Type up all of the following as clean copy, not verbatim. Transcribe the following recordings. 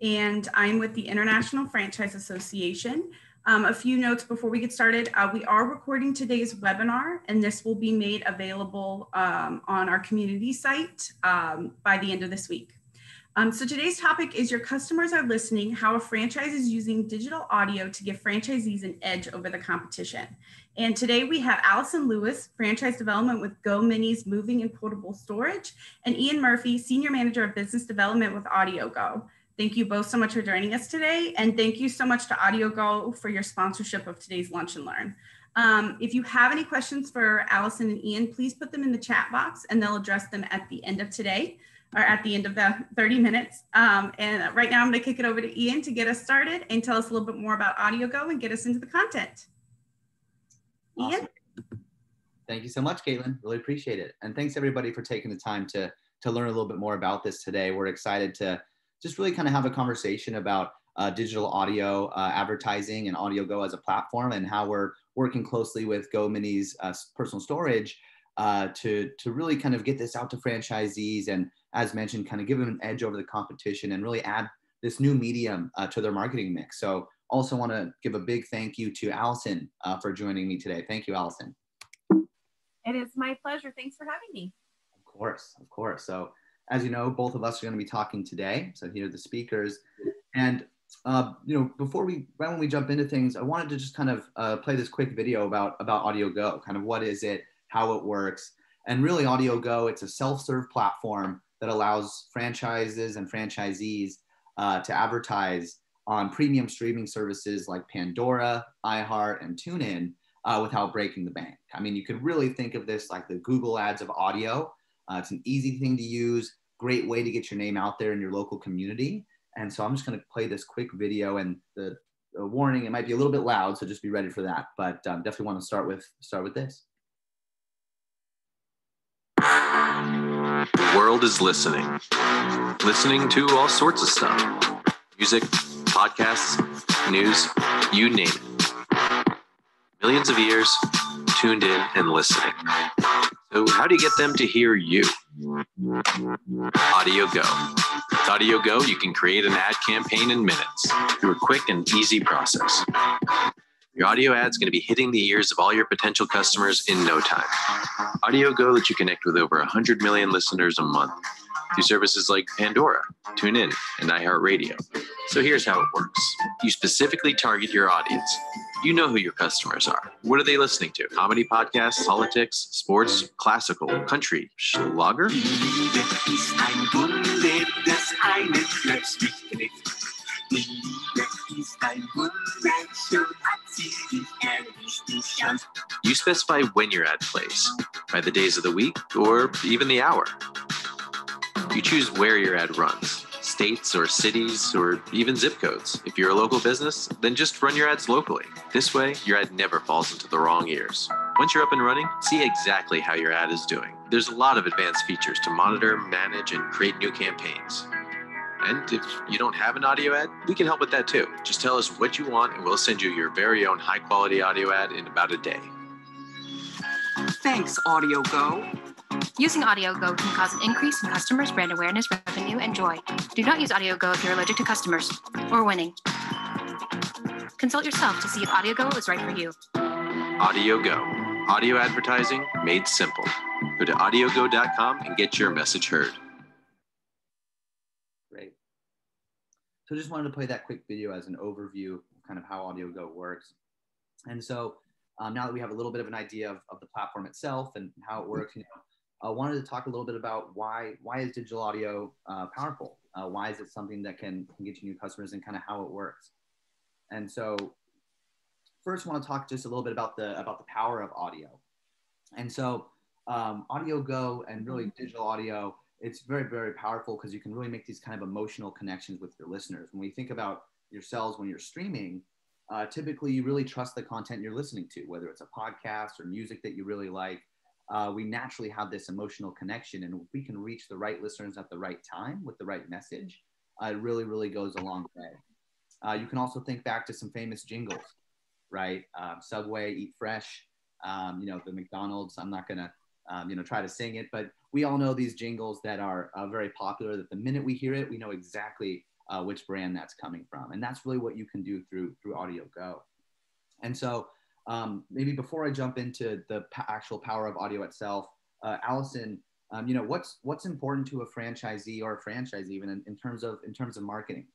and I'm with the International Franchise Association. A few notes before we get started. We are recording today's webinar, and this will be made available on our community site by the end of this week. So today's topic is Your Customers Are Listening, How a Franchise is Using Digital Audio to Give Franchisees an Edge Over the Competition. And today we have Allison Lewis, Franchise Development with Go Mini's Moving and Portable Storage, and Ian Murphy, Senior Manager of Business Development with AudioGO. Thank you both so much for joining us today. And thank you so much to AudioGO for your sponsorship of today's Lunch and Learn. If you have any questions for Allison and Ian, please put them in the chat box and they'll address them at the end of today, or at the end of the 30 minutes. And right now I'm gonna kick it over to Ian to get us started and tell us a little bit more about AudioGO and get us into the content. Awesome. Ian? Thank you so much, Caitlin. Really appreciate it. And thanks everybody for taking the time to learn a little bit more about this today. We're excited to just really kind of have a conversation about digital audio advertising and AudioGO as a platform, and how we're working closely with Go Mini's personal storage to really kind of get this out to franchisees, and as mentioned, kind of give them an edge over the competition and really add this new medium to their marketing mix. So also want to give a big thank you to Allison for joining me today. Thank you, Allison. It is my pleasure. Thanks for having me. Of course, of course. So as you know, both of us are going to be talking today. So here are the speakers. And, you know, right when we jump into things, I wanted to just kind of play this quick video about AudioGO, kind of what is it, how it works. And really AudioGO, it's a self-serve platform that allows franchises and franchisees to advertise on premium streaming services like Pandora, iHeart, and TuneIn without breaking the bank. I mean, you could really think of this like the Google Ads of audio. It's an easy thing to use, great way to get your name out there in your local community. And so I'm just going to play this quick video, and the warning, it might be a little bit loud, so just be ready for that. But definitely want to start with this. The world is listening to all sorts of stuff. Music, podcasts, news, you name it. Millions of ears tuned in and listening. So how do you get them to hear you? AudioGO. With AudioGO, you can create an ad campaign in minutes through a quick and easy process. Your audio ad's going to be hitting the ears of all your potential customers in no time. AudioGO lets you connect with over 100 million listeners a month through services like Pandora, TuneIn, and iHeartRadio. So here's how it works. You specifically target your audience. You know who your customers are. What are they listening to? Comedy podcasts, politics, sports, classical, country, Schlager? You specify when your ad plays, by the days of the week, or even the hour. You choose where your ad runs, states or cities, or even zip codes. If you're a local business, then just run your ads locally. This way, your ad never falls into the wrong ears. Once you're up and running, see exactly how your ad is doing. There's a lot of advanced features to monitor, manage, and create new campaigns. And if you don't have an audio ad, we can help with that too. Just tell us what you want and we'll send you your very own high-quality audio ad in about a day. Thanks, AudioGO. Using AudioGO can cause an increase in customers' brand awareness, revenue, and joy. Do not use AudioGO if you're allergic to customers or winning. Consult yourself to see if AudioGO is right for you. AudioGO. Audio advertising made simple. Go to audiogo.com and get your message heard. Great. So just wanted to play that quick video as an overview of kind of how AudioGO works. And so now that we have a little bit of an idea of the platform itself and how it works, I wanted to talk a little bit about why is digital audio powerful? Why is it something that can get you new customers, and kind of how it works? And so first I want to talk just a little bit about the power of audio. And so AudioGO and really digital audio, it's very, very powerful because you can really make these kind of emotional connections with your listeners. When we think about yourselves when you're streaming, typically you really trust the content you're listening to, whether it's a podcast or music that you really like. We naturally have this emotional connection, and if we can reach the right listeners at the right time with the right message, it really, really goes a long way. You can also think back to some famous jingles, right? Subway, Eat Fresh, the McDonald's. I'm not gonna, try to sing it, but we all know these jingles that are very popular, that the minute we hear it, we know exactly which brand that's coming from. And that's really what you can do through AudioGO. And so maybe before I jump into the actual power of audio itself, Allison, what's important to a franchisee or a franchise even in terms of marketing?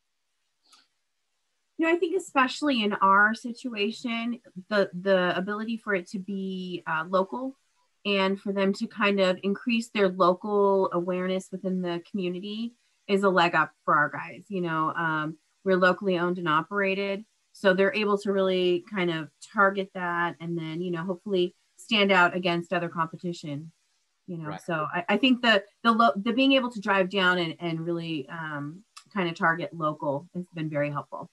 I think especially in our situation, the ability for it to be local and for them to kind of increase their local awareness within the community is a leg up for our guys. We're locally owned and operated, so they're able to really kind of target that and then, hopefully stand out against other competition. Right. So I think the being able to drive down and really kind of target local has been very helpful.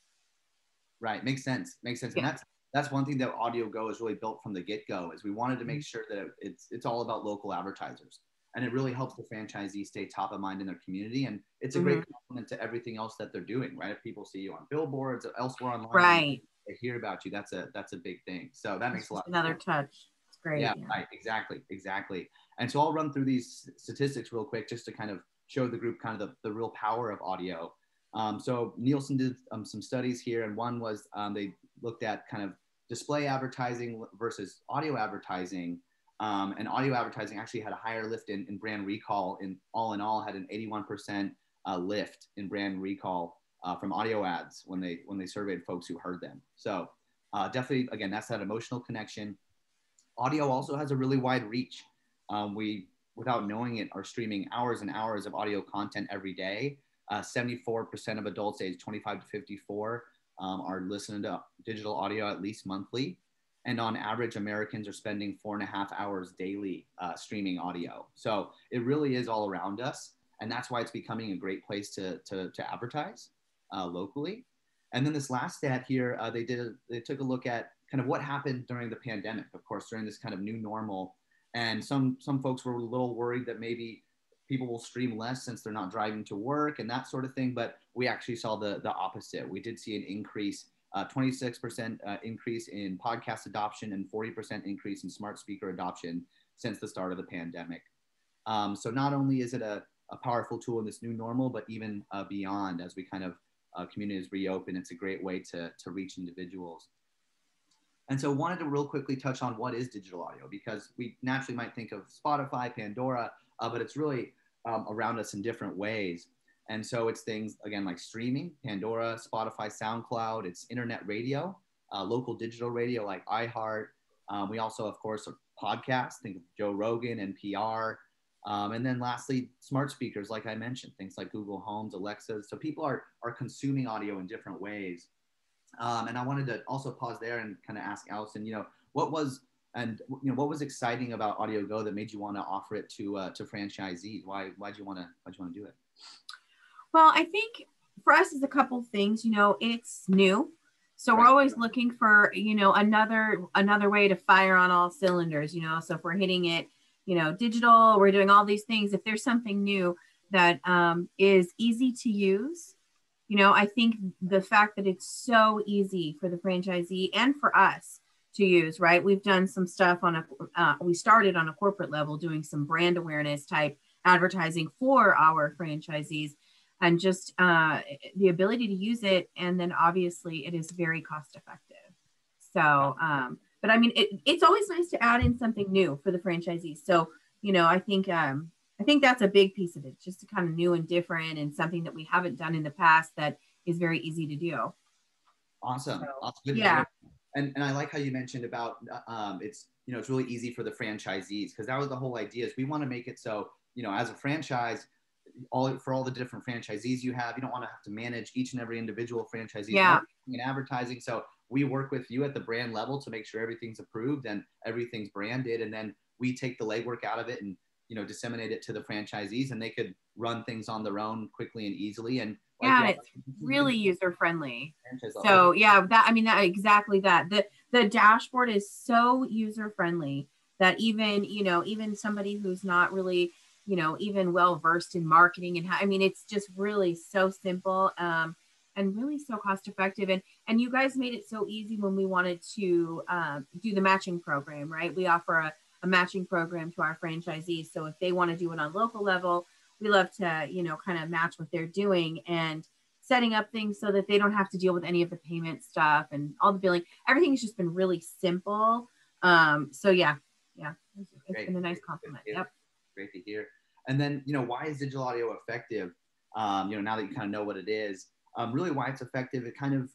Right. Makes sense. Yeah. And that's one thing that AudioGO is really built from the get-go, is we wanted to make sure that it's all about local advertisers, and it really helps the franchisee stay top of mind in their community. And it's a great compliment to everything else that they're doing, right? If people see you on billboards or elsewhere online, right, they hear about you. That's a big thing. So that makes a lot. Another touch. It's great. Yeah, right. Exactly. And so I'll run through these statistics real quick just to kind of show the group kind of the real power of audio. So Nielsen did some studies here, and one was they looked at kind of display advertising versus audio advertising, and audio advertising actually had a higher lift in brand recall. In all, had an 81% lift in brand recall from audio ads when they surveyed folks who heard them. So definitely, again, that's that emotional connection. Audio also has a really wide reach. We, without knowing it, are streaming hours and hours of audio content every day. 74% of adults aged 25 to 54 are listening to digital audio at least monthly. And on average, Americans are spending 4.5 hours daily streaming audio. So it really is all around us. And that's why it's becoming a great place to advertise locally. And then this last stat here, they took a look at kind of what happened during the pandemic, of course, during this kind of new normal. And some folks were a little worried that maybe people will stream less since they're not driving to work and that sort of thing. But we actually saw the opposite. We did see an increase, 26% increase in podcast adoption and 40% increase in smart speaker adoption since the start of the pandemic. So not only is it a powerful tool in this new normal, but even beyond, as we kind of communities reopen, it's a great way to reach individuals. And so wanted to real quickly touch on what is digital audio, because we naturally might think of Spotify, Pandora, but it's really around us in different ways. And so it's things, again, like streaming, Pandora, Spotify, SoundCloud, it's internet radio, local digital radio like iHeart. We also, of course, podcasts, think of Joe Rogan, NPR. And then lastly, smart speakers, like I mentioned, things like Google Homes, Alexas. So people are consuming audio in different ways. And I wanted to also pause there and kind of ask Allison, what was exciting about AudioGO that made you want to offer it to franchisees? Why'd you want to do it? Well, I think for us is a couple things. It's new, so we're always looking for another way to fire on all cylinders. So if we're hitting it, digital, we're doing all these things. If there's something new that is easy to use, I think the fact that it's so easy for the franchisee and for us to use, right? We've done some stuff we started on a corporate level doing some brand awareness type advertising for our franchisees, and just the ability to use it. And then obviously it is very cost effective. So, but I mean, it's always nice to add in something new for the franchisees. So, I think that's a big piece of it, just kind of new and different and something that we haven't done in the past that is very easy to do. Awesome. So, Good yeah. And I like how you mentioned about it's really easy for the franchisees, because that was the whole idea, is we want to make it so, as a franchise, for all the different franchisees you have, you don't want to have to manage each and every individual franchisee and advertising. So we work with you at the brand level to make sure everything's approved and everything's branded. And then we take the legwork out of it and, disseminate it to the franchisees, and they could run things on their own quickly and easily. And it's really user friendly. So exactly that. The dashboard is so user friendly that even somebody who's not really, even well versed in marketing and it's just really so simple and really so cost effective. And you guys made it so easy when we wanted to do the matching program, right? We offer a matching program to our franchisees. So if they want to do it on local level, we love to, kind of match what they're doing. And setting up things so that they don't have to deal with any of the payment stuff and all the billing. Everything's just been really simple. So yeah, it's been a nice compliment. Yep. Great to hear. And then, why is digital audio effective? Now that you kind of know what it is, really why it's effective, it kind of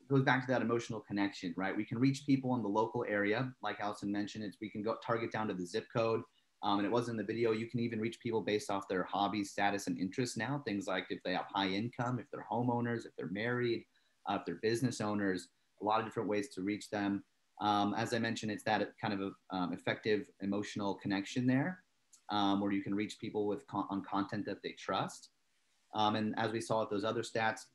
goes back to that emotional connection, right? We can reach people in the local area. Like Allison mentioned, we can go target down to the zip code. And it was in the video, you can even reach people based off their hobbies, status, and interests now. Things like if they have high income, if they're homeowners, if they're married, if they're business owners, a lot of different ways to reach them. As I mentioned, it's that kind of effective emotional connection there, where you can reach people on content that they trust. And as we saw with those other stats,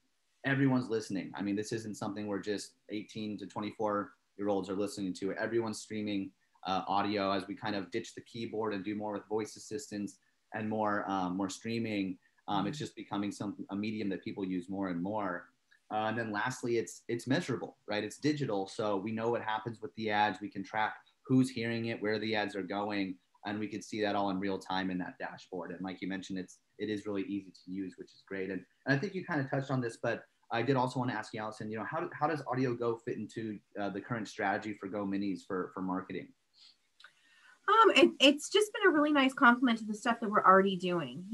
everyone's listening. I mean, this isn't something where just 18 to 24-year-olds are listening to it. Everyone's streaming audio. As we kind of ditch the keyboard and do more with voice assistants and more streaming, it's just becoming a medium that people use more and more. And then lastly, it's measurable, right? It's digital. So we know what happens with the ads. We can track who's hearing it, where the ads are going, and we can see that all in real time in that dashboard. And like you mentioned, it is really easy to use, which is great. And I think you kind of touched on this, but I did also want to ask you, Allison, how does AudioGO fit into the current strategy for Go Minis for marketing? It's just been a really nice compliment to the stuff that we're already doing.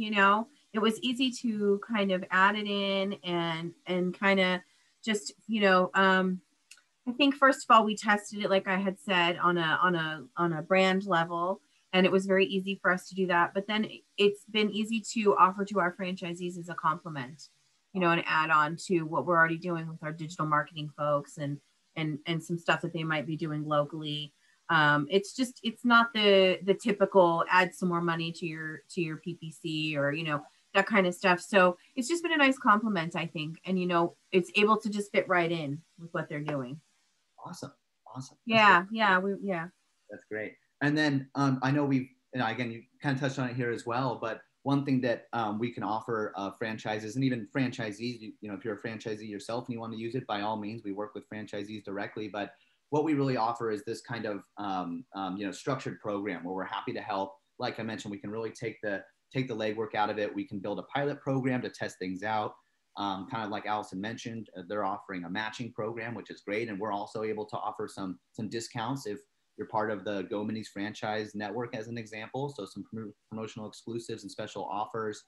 It was easy to kind of add it in and kind of just, I think first of all, we tested it, like I had said, on a brand level, and it was very easy for us to do that. But then it's been easy to offer to our franchisees as a compliment, an add on to what we're already doing with our digital marketing folks and some stuff that they might be doing locally. It's not the typical add some more money to your PPC or, that kind of stuff. So it's just been a nice compliment, I think. And, it's able to just fit right in with what they're doing. Awesome. Yeah. That's great. And then I know again, you kind of touched on it here as well, but one thing that we can offer franchises and even franchisees, if you're a franchisee yourself and you want to use it, by all means, we work with franchisees directly. But what we really offer is this kind of structured program where we're happy to help. Like I mentioned, we can really take the legwork out of it. We can build a pilot program to test things out. Kind of like Allison mentioned, they're offering a matching program, which is great. And we're also able to offer some discounts if you're part of the Go Minis franchise network, as an example. So some promotional exclusives and special offers.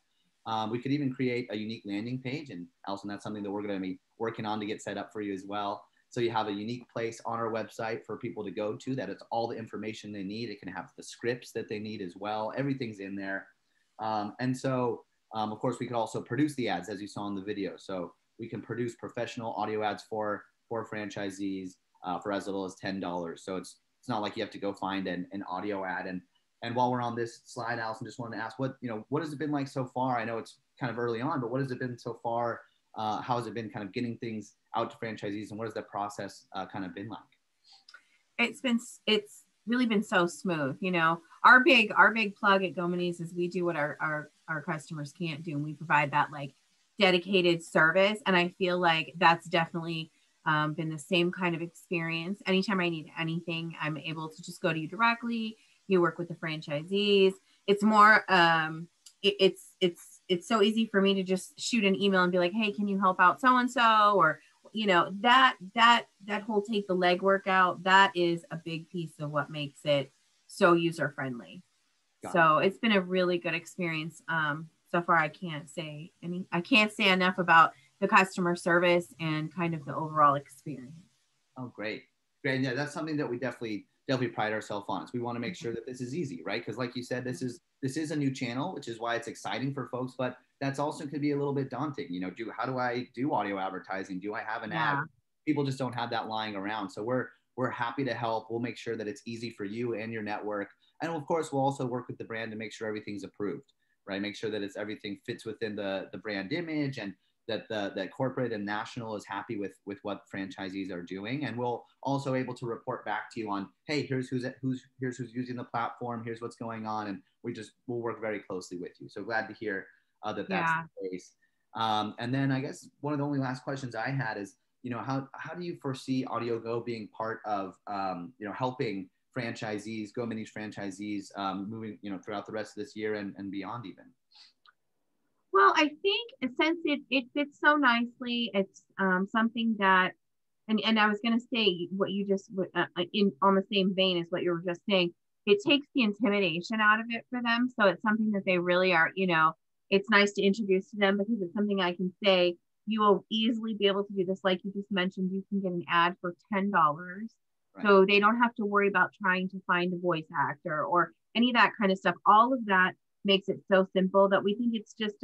We could even create a unique landing page. And Allison, that's something that we're going to be working on to get set up for you as well. So you have a unique place on our website for people to go to that it's all the information they need. It can have the scripts that they need as well. Everything's in there. And so, of course, we could also produce the ads as you saw in the video. So we can produce professional audio ads for franchisees for as little as $10. So it's not like you have to go find an audio ad. And while we're on this slide, Allison, just wanted to ask what has it been like so far? I know it's kind of early on, but what has it been so far? How has it been kind of getting things out to franchisees, and what has that process kind of been like? It's really been so smooth. Our big plug at Go Minis is we do what our customers can't do, and we provide that like dedicated service. And I feel like that's definitely been the same kind of experience. Anytime I need anything, I'm able to just go to you directly. You work with the franchisees. It's more it's so easy for me to just shoot an email and be like, hey, can you help out so and so, or that whole take the legwork out, that is a big piece of what makes it so user friendly. So it's been a really good experience. So far, I can't say enough about the customer service and kind of the overall experience. Oh, great. Yeah, that's something that we definitely pride ourselves on. Is we want to make sure that this is easy, right? Because like you said, this is a new channel, which is why it's exciting for folks, but that's also could be a little bit daunting. How do I do audio advertising? Do I have an ad? People just don't have that lying around. So we're happy to help. We'll make sure that it's easy for you and your network. And of course, we'll also work with the brand to make sure everything's approved, right? Make sure that everything fits within the brand image, and that corporate and national is happy with what franchisees are doing. And we'll also able to report back to you on, hey, here's who's using the platform, here's what's going on. And we'll work very closely with you. So glad to hear that's the case. And then I guess one of the only last questions I had is, how do you foresee AudioGO being part of, helping franchisees, Go Minis franchisees, moving, throughout the rest of this year and beyond even? Well, I think since it fits so nicely, it's something that, and I was going to say what you just in on the same vein as what you were just saying. It takes the intimidation out of it for them, so it's something that they really are. It's nice to introduce to them because it's something I can say. You will easily be able to do this, like you just mentioned. You can get an ad for $10, Right. so they don't have to worry about trying to find a voice actor or any of that kind of stuff. All of that makes it so simple that we think it's just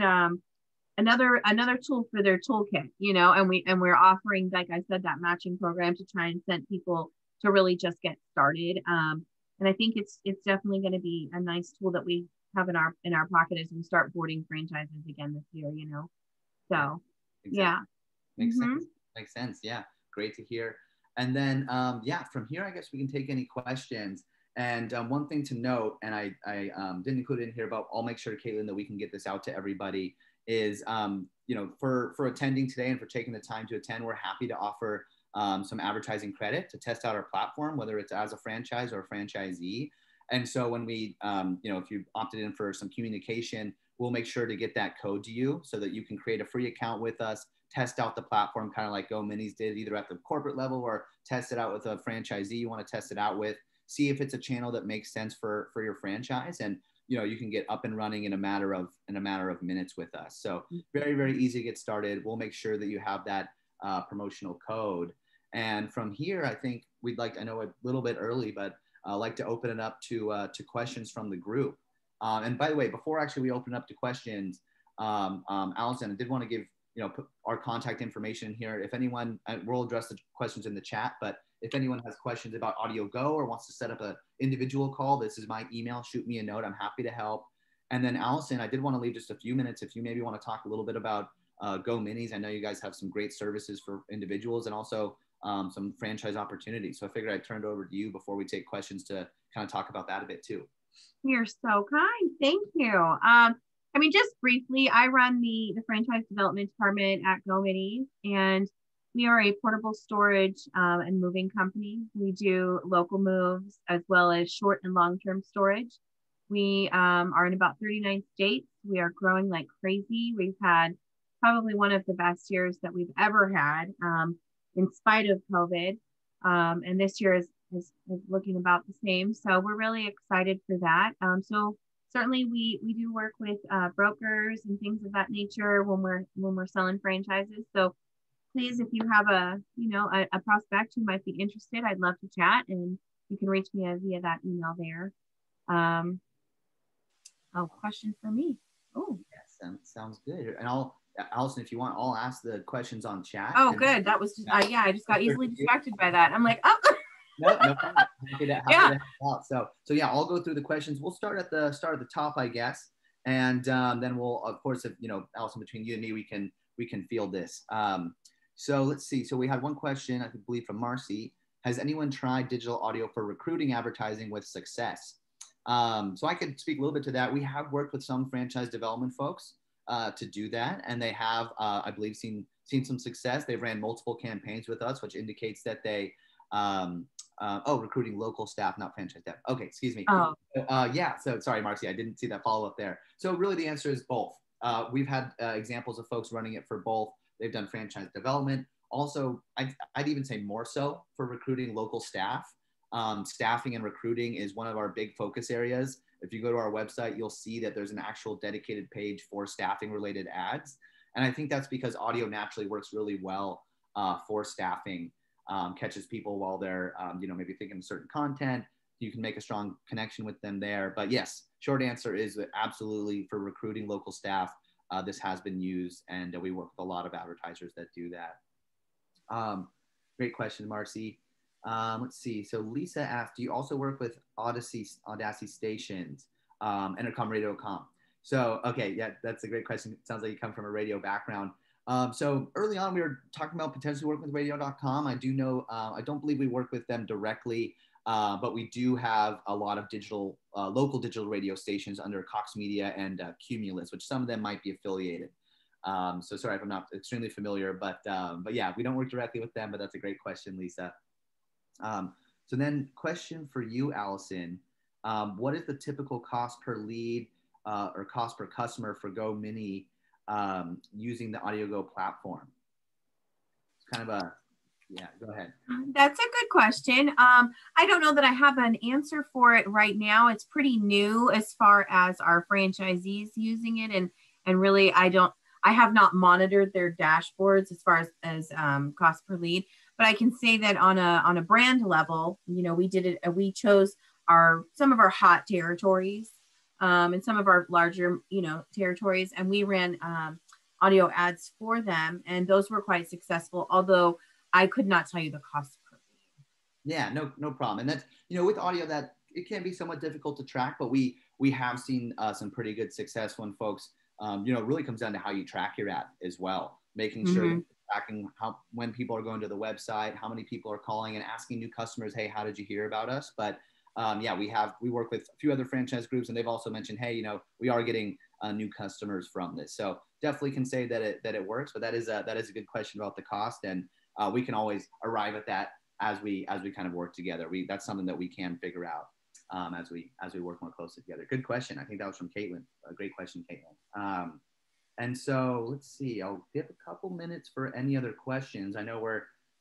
another tool for their toolkit, and we're offering, like I said, that matching program to try and send people to really just get started. And I think it's definitely going to be a nice tool that we have in our pocket as we start boarding franchises again this year. So Exactly. yeah, Makes sense. Makes sense. Yeah, great to hear. And then from here, I guess we can take any questions. And one thing to note, and I didn't include it in here, but I'll make sure, Caitlin, that we can get this out to everybody, is, for attending today and for taking the time to attend, we're happy to offer some advertising credit to test out our platform, whether it's as a franchise or a franchisee. And so when we, if you opted in for some communication, we'll make sure to get that code to you so that you can create a free account with us, test out the platform, kind of like Go Minis did, either at the corporate level or test it out with a franchisee you want to test it out with. See if it's a channel that makes sense for your franchise, and you can get up and running in a matter of minutes with us. So very, very easy to get started. We'll make sure that you have that promotional code. And from here, I think I know a little bit early, but like to open it up to questions from the group. And by the way, before actually we open up to questions, Allison, I did want to give put our contact information here. If anyone, we'll address the questions in the chat, but if anyone has questions about AudioGO or wants to set up an individual call, this is my email. Shoot me a note. I'm happy to help. And then Allison, I did want to leave just a few minutes if you maybe want to talk a little bit about Go Minis. I know you guys have some great services for individuals and also some franchise opportunities. So I figured I'd turn it over to you before we take questions to kind of talk about that a bit too. You're so kind. Thank you. Just briefly, I run the franchise development department at Go Minis, and we are a portable storage and moving company. We do local moves as well as short and long-term storage. We are in about 39 states. We are growing like crazy. We've had probably one of the best years that we've ever had in spite of COVID. And this year is looking about the same. So we're really excited for that. So certainly we do work with brokers and things of that nature when we're selling franchises. So please, if you have a prospect who might be interested, I'd love to chat, and you can reach me via that email there. Question for me. Oh, yes, sounds good. And Allison, if you want, I'll ask the questions on chat. Oh, good. That was just, I just got easily distracted by that. I'm like, oh. No problem. Happy to help out. So yeah, I'll go through the questions. We'll start at the top, I guess, and then we'll, of course, if Allison, between you and me, we can field this. So let's see. So we had one question, I believe, from Marcy. Has anyone tried digital audio for recruiting advertising with success? So I could speak a little bit to that. We have worked with some franchise development folks to do that, and they have, I believe, seen some success. They've ran multiple campaigns with us, which indicates that they recruiting local staff, not franchise staff. Okay, excuse me. Oh. Yeah, so sorry, Marcy, I didn't see that follow-up there. So really the answer is both. We've had examples of folks running it for both. They've done franchise development. Also, I'd even say more so for recruiting local staff. Staffing and recruiting is one of our big focus areas. If you go to our website, you'll see that there's an actual dedicated page for staffing related ads. And I think that's because audio naturally works really well for staffing. Catches people while they're, maybe thinking of certain content. You can make a strong connection with them there. But yes, short answer is that absolutely for recruiting local staff, this has been used, and we work with a lot of advertisers that do that. Great question, Marcy. Let's see. So Lisa asked, do you also work with Audacity stations, intercomradio.com? So, okay, yeah, that's a great question. It sounds like you come from a radio background. So early on, we were talking about potentially working with radio.com. I do know, I don't believe we work with them directly, but we do have a lot of local digital radio stations under Cox Media and Cumulus, which some of them might be affiliated. So sorry if I'm not extremely familiar, but yeah, we don't work directly with them, but that's a great question, Lisa. So then question for you, Allison, what is the typical cost per lead or cost per customer for Go Mini using the AudioGO platform? It's kind of a, yeah, go ahead. That's a good question. I don't know that I have an answer for it right now. It's pretty new as far as our franchisees using it, and really I have not monitored their dashboards as far as cost per lead, but I can say that on a brand level, you know, we chose some of our hot territories and some of our larger, you know, territories, and we ran audio ads for them, and those were quite successful, although I could not tell you the cost per lead. Yeah, no problem. And that's, you know, with audio, that it can be somewhat difficult to track, but we have seen some pretty good success when folks, you know, it really comes down to how you track your ad as well, making sure that you're tracking when people are going to the website, how many people are calling and asking new customers, hey, how did you hear about us? But yeah, we work with a few other franchise groups, and they've also mentioned, hey, you know, we are getting new customers from this. So definitely can say that it works, but that is a good question about the cost, and we can always arrive at that as we kind of work together. That's something that we can figure out as we work more closely together. Good question. I think that was from Caitlin. A great question, Caitlin. And so let's see. I'll give a couple minutes for any other questions. I know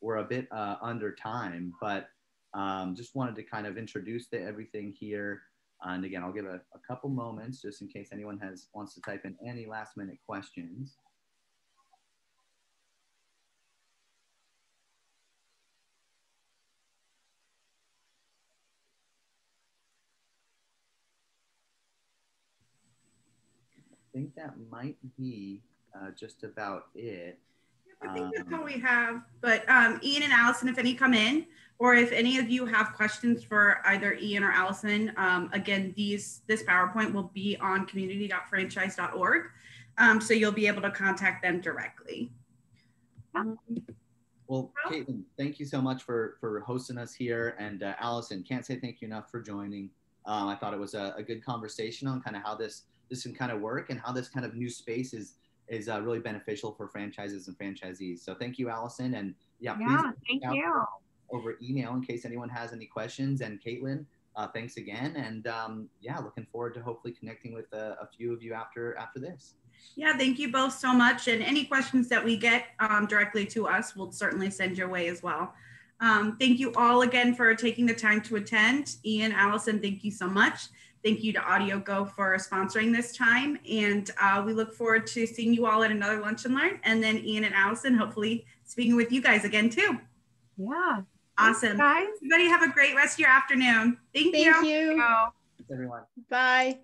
we're a bit under time, but just wanted to kind of introduce everything here. And again, I'll give a couple moments just in case anyone wants to type in any last minute questions. I think that might be just about it. I think that's all we have. But Ian and Allison, if any come in, or if any of you have questions for either Ian or Allison, again, this PowerPoint will be on community.franchise.org. So you'll be able to contact them directly. Well, Caitlin, thank you so much for hosting us here. And Allison, can't say thank you enough for joining. I thought it was a good conversation on kind of how this can kind of work and how this kind of new space is really beneficial for franchises and franchisees. So thank you, Allison. And please thank you. Over email in case anyone has any questions. And Caitlin, thanks again. And looking forward to hopefully connecting with a few of you after this. Yeah, thank you both so much. And any questions that we get directly to us, we'll certainly send your way as well. Thank you all again for taking the time to attend. Ian, Allison, thank you so much. Thank you to AudioGO for sponsoring this time. And we look forward to seeing you all at another Lunch and Learn. And then Ian and Allison, hopefully speaking with you guys again too. Yeah. Awesome. Thanks, guys. Everybody have a great rest of your afternoon. Thank you. Thank you. Thanks, everyone. Bye.